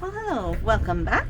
Well, hello, welcome back.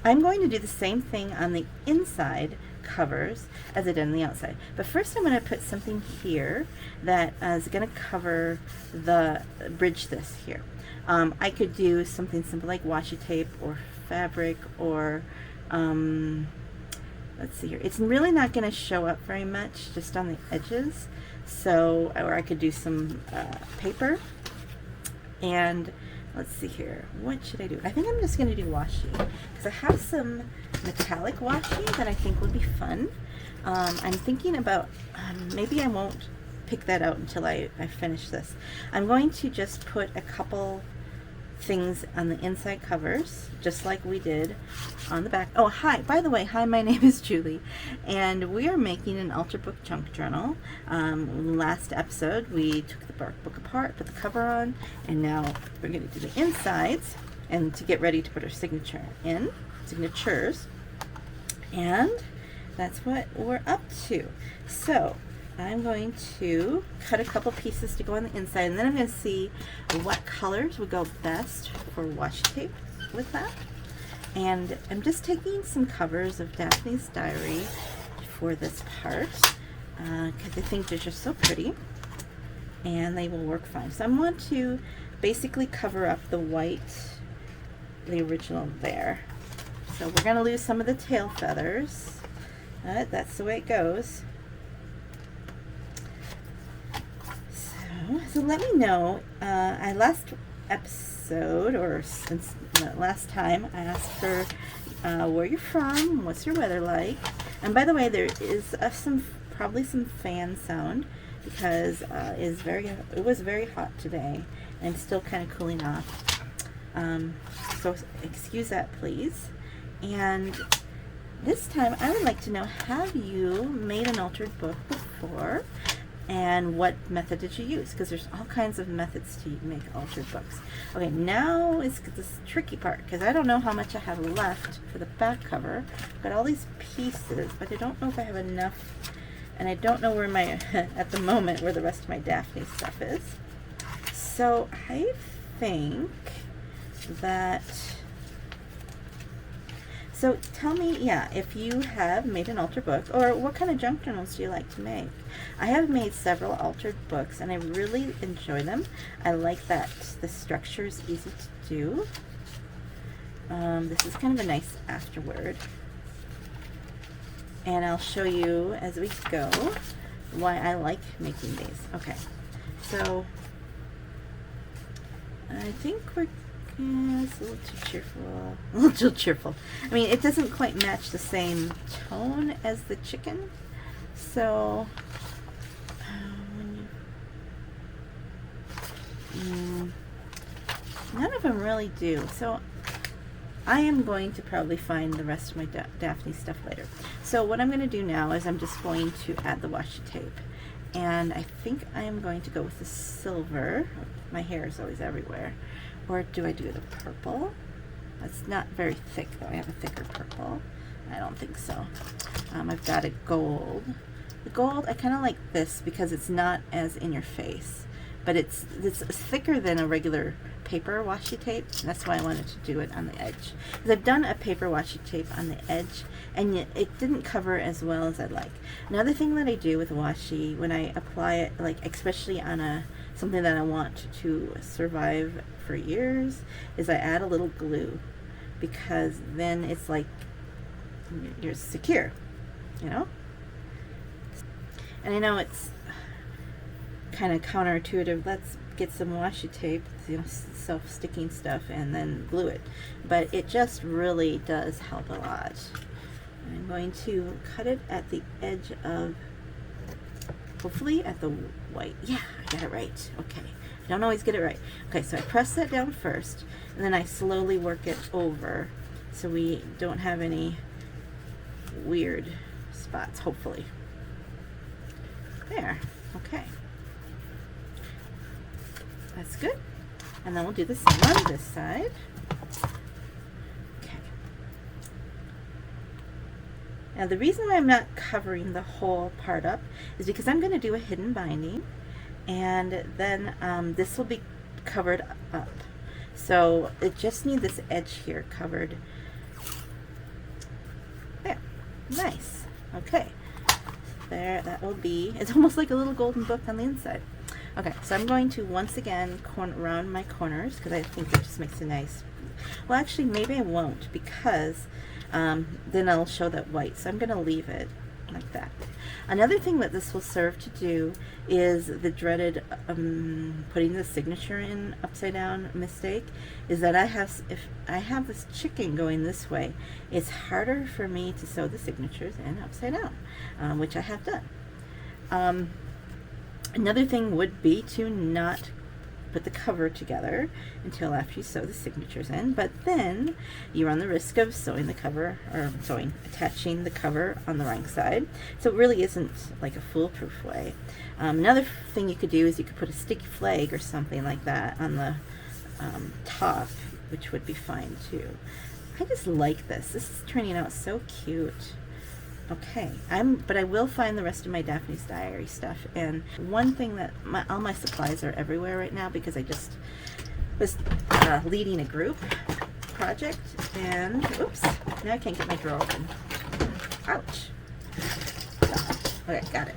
I'm going to do the same thing on the inside covers as I did on the outside. But first I'm going to put something here that is going to cover the bridge this here. I could do something simple like washi tape or fabric or let's see here. It's really not going to show up very much just on the edges. So, or I could do some paper and let's see here. What should I do? I think I'm just going to do washi because I have some metallic washi that I think would be fun. I'm thinking about maybe I won't pick that out until I finish this. I'm going to just put a couple things on the inside covers just like we did on the back. Oh, hi, by the way, hi, my name is Julie and we are making an altar book junk journal. Last episode we took the book apart, put the cover on, and now we're going to do the insides and to get ready to put our signatures, and that's what we're up to. So I'm going to cut a couple pieces to go on the inside, and then I'm going to see what colors would go best for washi tape with that. And I'm just taking some covers of Daphne's diary for this part because I think they're just so pretty and they will work fine. So I want to basically cover up the white, the original there. So we're going to lose some of the tail feathers. That's the way it goes. So let me know. Last episode, or since last time, I asked for where you're from, what's your weather like, and by the way, there is probably some fan sound because it was very hot today, and I'm still kind of cooling off. So excuse that, please. And this time, I would like to know: have you made an altered book before? And what method did you use? Because there's all kinds of methods to make altered books. Okay, now is this tricky part because I don't know how much I have left for the back cover. I've got all these pieces, but I don't know if I have enough, and I don't know where at the moment, where the rest of my Daphne stuff is. So I think that, so tell me, yeah, if you have made an altered book, or what kind of junk journals do you like to make? I have made several altered books, and I really enjoy them. I like that the structure is easy to do. This is kind of a nice afterword. And I'll show you as we go why I like making these. Okay, so I think it's a little too cheerful. A little too cheerful. I mean, it doesn't quite match the same tone as the chicken. So, none of them really do. So, I am going to probably find the rest of my Daphne stuff later. So, what I'm going to do now is I'm just going to add the washi tape. And I think I am going to go with the silver. My hair is always everywhere. Or do I do the purple? That's not very thick though. I have a thicker purple. I don't think so. I've got a gold. The gold, I kind of like this because it's not as in your face, but it's thicker than a regular paper washi tape. That's why I wanted to do it on the edge. Because I've done a paper washi tape on the edge, and yet it didn't cover as well as I'd like. Another thing that I do with washi when I apply it, like especially on something that I want to survive for years, is I add a little glue, because then it's like you're secure, you know? And I know it's kind of counterintuitive. Let's get some washi tape, you know, self-sticking stuff, and then glue it. But it just really does help a lot. I'm going to cut it at the edge of, hopefully at the white. Yeah, I got it right. Okay. I don't always get it right. Okay, so I press that down first, and then I slowly work it over so we don't have any weird spots, hopefully. There. Okay. That's good. And then we'll do the same on this side. Okay. Now the reason why I'm not covering the whole part up is because I'm going to do a hidden binding, and then this will be covered up. So it just needs this edge here covered. There, nice. Okay, there, that will be, it's almost like a little golden book on the inside. Okay, so I'm going to once again round my corners because I think it just makes a nice, well actually maybe I won't, because then I'll show that white, so I'm going to leave it like that. Another thing that this will serve to do is the dreaded putting the signature in upside down mistake, is that if I have this chicken going this way, it's harder for me to sew the signatures in upside down, which I have done. Another thing would be to not put the cover together until after you sew the signatures in, but then you run the risk of sewing the cover, or attaching the cover on the wrong side. So it really isn't like a foolproof way. Another thing you could do is you could put a sticky flag or something like that on the top, which would be fine too. I just like this. This is turning out so cute. Okay, but I will find the rest of my Daphne's Diary stuff. And one thing that all my supplies are everywhere right now because I just was leading a group project, and oops, now I can't get my drawer open. Ouch. Okay, got it.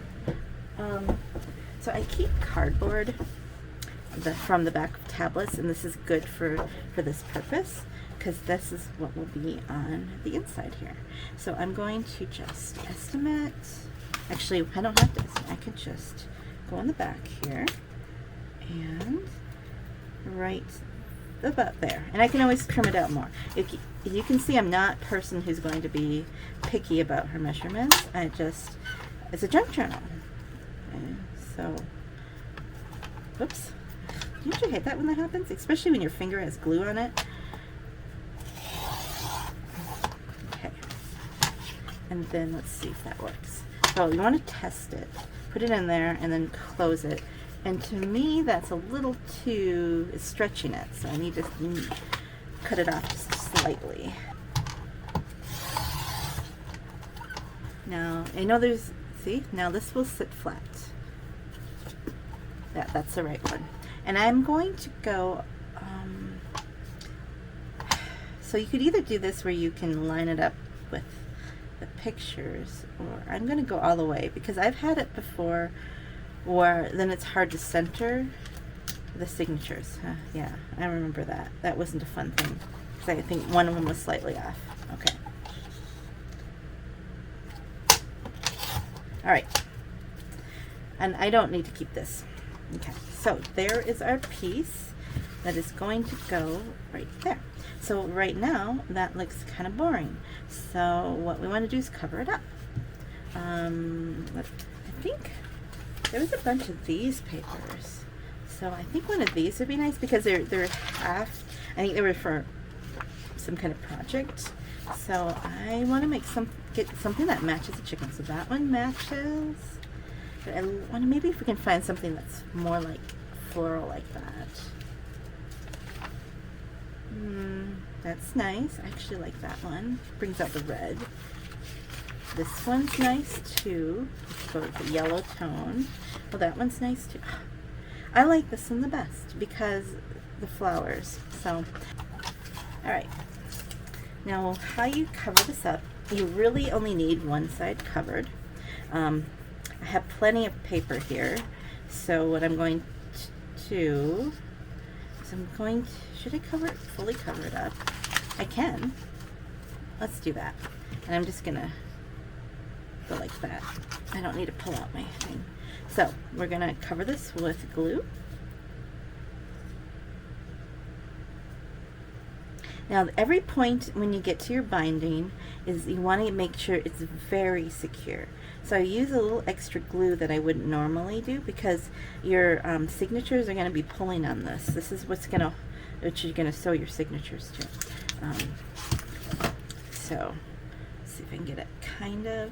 So I keep cardboard from the back of tablets, and this is good for this purpose, because this is what will be on the inside here. So I'm going to just estimate, actually I don't have to estimate, I can just go on the back here and right about there, and I can always trim it out more. If you can see, I'm not a person who's going to be picky about her measurements. It's a junk journal. Okay, so, whoops, don't you hate that when that happens? Especially when your finger has glue on it. And then let's see if that works. So you want to test it. Put it in there and then close it. And to me, that's a little too, it's stretching it. So I need to cut it off just slightly. Now, I know there's, see, now this will sit flat. That's the right one. And I'm going to go, so you could either do this where you can line it up with the pictures, or I'm going to go all the way, because I've had it before where then it's hard to center the signatures. Yeah, I remember that. That wasn't a fun thing, because I think one of them was slightly off. Okay. All right. And I don't need to keep this. Okay, so there is our piece that is going to go right there. So right now that looks kind of boring. So what we want to do is cover it up. I think there was a bunch of these papers. So I think one of these would be nice, because they're half, I think they were for some kind of project. So I want to get something that matches the chicken. So that one matches. But I want to, maybe if we can find something that's more like floral like that. That's nice. I actually like that one. Brings out the red. This one's nice too. Let's go with the yellow tone. Well, that one's nice too. I like this one the best because the flowers. So, all right. Now, how you cover this up? You really only need one side covered. I have plenty of paper here. So what I'm going to do is should I fully cover it up? I can. Let's do that. And I'm just gonna go like that. I don't need to pull out my thing. So we're gonna cover this with glue. Now every point when you get to your binding is you want to make sure it's very secure. So I use a little extra glue that I wouldn't normally do, because your signatures are going to be pulling on this. This is what you're going to sew your signatures to. So let's see if I can get it kind of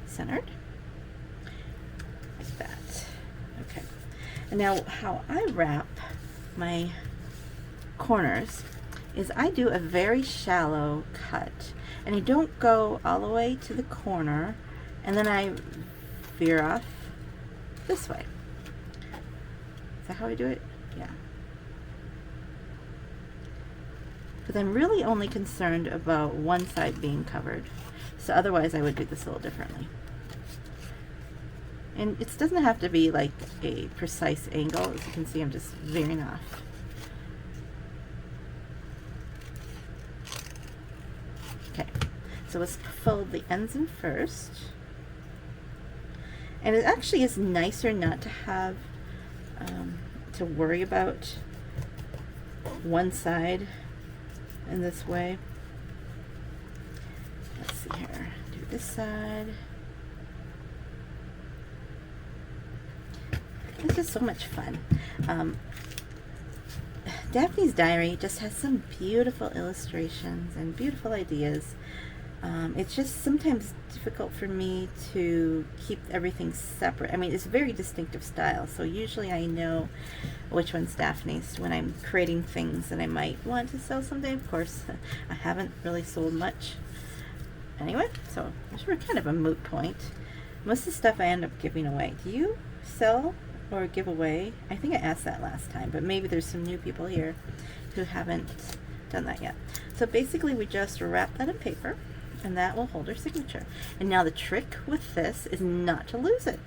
centered like that. Okay. And now how I wrap my corners is I do a very shallow cut, and I don't go all the way to the corner, and then I veer off this way. Is that how I do it? Yeah. because I'm really only concerned about one side being covered. So otherwise I would do this a little differently. And it doesn't have to be like a precise angle. As you can see, I'm just veering off. Okay, so let's fold the ends in first. And it actually is nicer not to have to worry about one side in this way. Let's see here, do this side. It's just so much fun. Daphne's diary just has some beautiful illustrations and beautiful ideas. It's just sometimes difficult for me to keep everything separate. I mean, it's a very distinctive style, so usually I know which one's Daphne's when I'm creating things that I might want to sell someday. Of course, I haven't really sold much anyway, so it's kind of a moot point. Most of the stuff I end up giving away. Do you sell or give away? I think I asked that last time, but maybe there's some new people here who haven't done that yet. So basically we just wrap that in paper, and that will hold our signature. And now the trick with this is not to lose it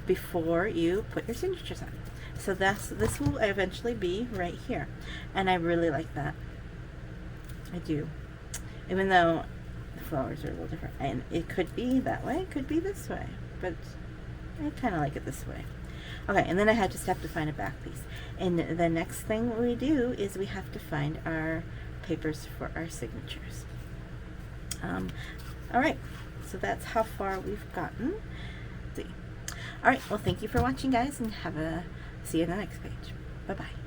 before you put your signatures on. So this will eventually be right here, and I really like that. I do, even though the flowers are a little different, and it could be that way, it could be this way, but I kind of like it this way. Okay, and then I just have to find a back piece. And the next thing we do is we have to find our papers for our signatures. All right, so that's how far we've gotten. Let's see. All right, well, thank you for watching, guys, and see you on the next page. Bye-bye.